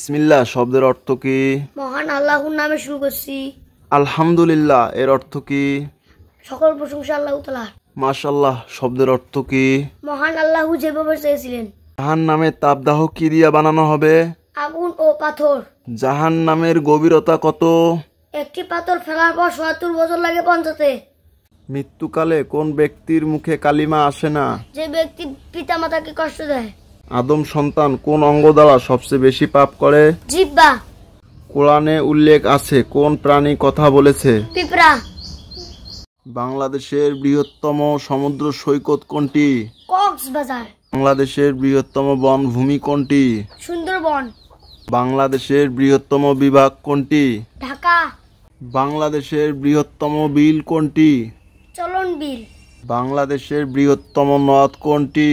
বিসমিল্লাহ শব্দের অর্থ কি? মহান আল্লাহর নামে শুরু করছি। আলহামদুলিল্লাহ এর অর্থ কি? সকল প্রশংসা আল্লাহ তাআলার। মাশাআল্লাহ শব্দের অর্থ কি? মহান আল্লাহ যেভাবে চেয়েছিলেন। জাহান্নামের তাপদাহ কি দিয়া বানানো হবে? আগুন ও পাথর। জাহান্নামের গভীরতা কত? একটি পাথর ফেলার পর ৭০ বছর লাগে পৌঁছাতে। মৃত্যুকালে কোন ব্যক্তির মুখে কালিমা আসে না? যে ব্যক্তি পিতামাতাকে কষ্ট দেয়। আদম সন্তান কোন অঙ্গ দ্বারা সবচেয়ে বেশি পাপ করে? জিহ্বা। কোরআনে উল্লেখ আছে কোন প্রাণী কথা বলেছে? পিঁপড়া। বাংলাদেশের বৃহত্তম সমুদ্র সৈকত কোনটি? কক্সবাজার। বাংলাদেশের বৃহত্তম বনভূমি কোনটি? সুন্দরবন। বাংলাদেশের বৃহত্তম বিভাগ কোনটি? ঢাকা। বাংলাদেশের বৃহত্তম বিল কোনটি? চলন বিল। বাংলাদেশের বৃহত্তম নদ কোনটি?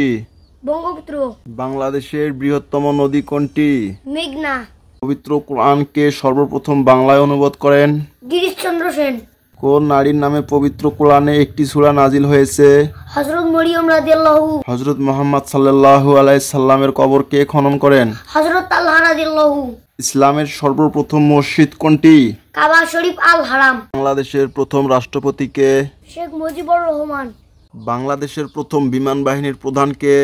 ব্রহ্মপুত্র। বাংলাদেশের বৃহত্তম নদী কোনটি? মেঘনা। পবিত্র কোরআনকে সর্বপ্রথম বাংলায় অনুবাদ করেন? গিরিশচন্দ্র সেন। কোন নারীর নামে পবিত্র কোরআনে একটি সূরা নাজিল হয়েছে? হযরত মরিয়ম রাদিয়াল্লাহু। হযরত মুহাম্মদ সাল্লাল্লাহু আলাইহি সাল্লামের কবর কে খনন করেন? হযরত তালহা রাদিয়াল্লাহু। ইসলামের সর্বপ্রথম মসজিদ কোনটি? কাবা শরীফ আল হারাম। বাংলাদেশের প্রথম রাষ্ট্রপতি কে? শেখ মুজিবুর রহমান। বাংলাদেশের প্রথম বিমান বাহিনীর প্রধান কে?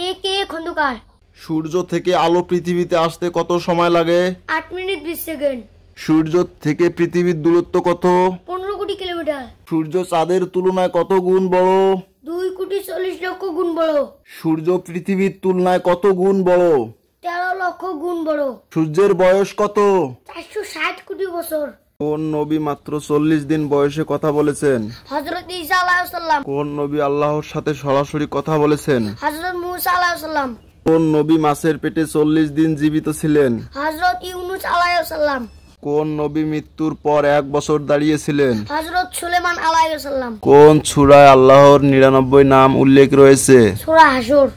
এ.কে খন্দকার। সূর্য থেকে আলো পৃথিবীতে আসতে কত সময় লাগে? ৮ মিনিট ২০ সেকেন্ড। সূর্য থেকে পৃথিবীর দূরত্ব কত? ১৫ কোটি কিলোমিটার। সূর্য চাঁদের তুলনায় কত গুণ বড়? ২ কোটি ৪০ লক্ষ গুণ বড়। সূর্য পৃথিবীর তুলনায় কত গুণ বড়? ১৩ লক্ষ গুণ বড়। সূর্যের বয়স কত? ৪৬০ কোটি বছর। কোন নবী মাত্র ৪০ দিন বয়সে কথা বলেছেন? হযরত ঈসা আলাইহিস সালাম। কোন নবী আল্লাহর সাথে সরাসরি কথা বলেছেন? হযরত মুসা আলাইহিস সালাম। কোন নবী মাছের পেটে ৪০ দিন জীবিত ছিলেন? হযরত ইউনূস আলাইহিস সালাম। কোন নবী মৃত্যুর পর ১ বছর দাঁড়িয়েছিলেন? হযরত সুলাইমান আলাইহিস সালাম। কোন সূরায় আল্লাহর ৯৯ নাম উল্লেখ রয়েছে? সূরা হাশর।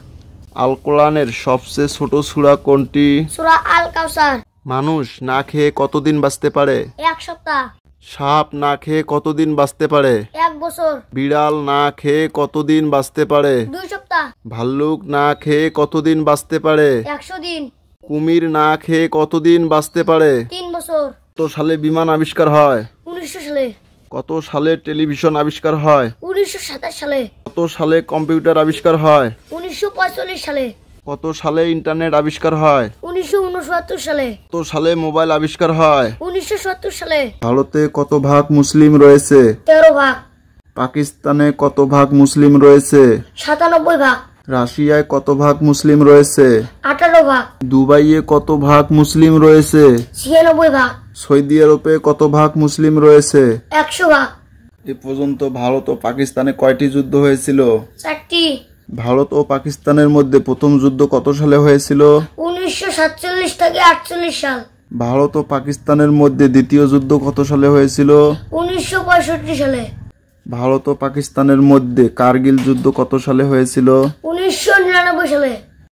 আল কোরআনের সবচেয়ে ছোট সূরা কোনটি? সূরা আল কাউসার। মানুষ না খেয়ে কতদিন বাঁচতে পারে? ১ সপ্তাহ। সাপ না খেয়ে কতদিন বাঁচতে পারে? ১ বছর। বিড়াল না খেয়ে কতদিন বাঁচতে পারে? ২ সপ্তাহ। ভাল্লুক না খেয়ে কতদিন বাঁচতে পারে? ১০০ দিন। কুমির না খেয়ে কতদিন বাঁচতে পারে? ৩ বছর। কত সালে বিমান আবিষ্কার হয়? ১৯০০ সালে। কত সালে টেলিভিশন আবিষ্কার হয়? ১৯২৭ সালে। কত সালে কম্পিউটার আবিষ্কার হয়? ১৯৪৫ সালে। কত সালে ইন্টারনেট আবিষ্কার হয়? ১৯৬৯ সালে। কত সালে মোবাইল আবিষ্কার হয়? ১৯৭০ সালে। ভারতে কত ভাগ মুসলিম রয়েছে? ১৩ ভাগ। পাকিস্তানে কত ভাগ মুসলিম রয়েছে? ৯৭ ভাগ। রাশিয়ায় কত ভাগ মুসলিম রয়েছে? ১৮ ভাগ। দুবাইয়ে কত ভাগ মুসলিম রয়েছে? ৯৬ ভাগ। সৌদি আরবে কত ভাগ মুসলিম রয়েছে? ১০০ ভাগ। এ পর্যন্ত ভারত ও পাকিস্তানে কয়টি যুদ্ধ হয়েছিল? ৪টি। ভারত ও পাকিস্তানের মধ্যে প্রথম যুদ্ধ কত সালে হয়েছিল? ১৯৪৭ থেকে ৪৮ সাল। ভারত ও পাকিস্তানের মধ্যে দ্বিতীয় যুদ্ধ কত সালে হয়েছিল? ১৯৬৫ সালে। ভারত ও পাকিস্তানের মধ্যে কার্গিল যুদ্ধ কত সালে হয়েছিল? ১৯৯৯ সালে।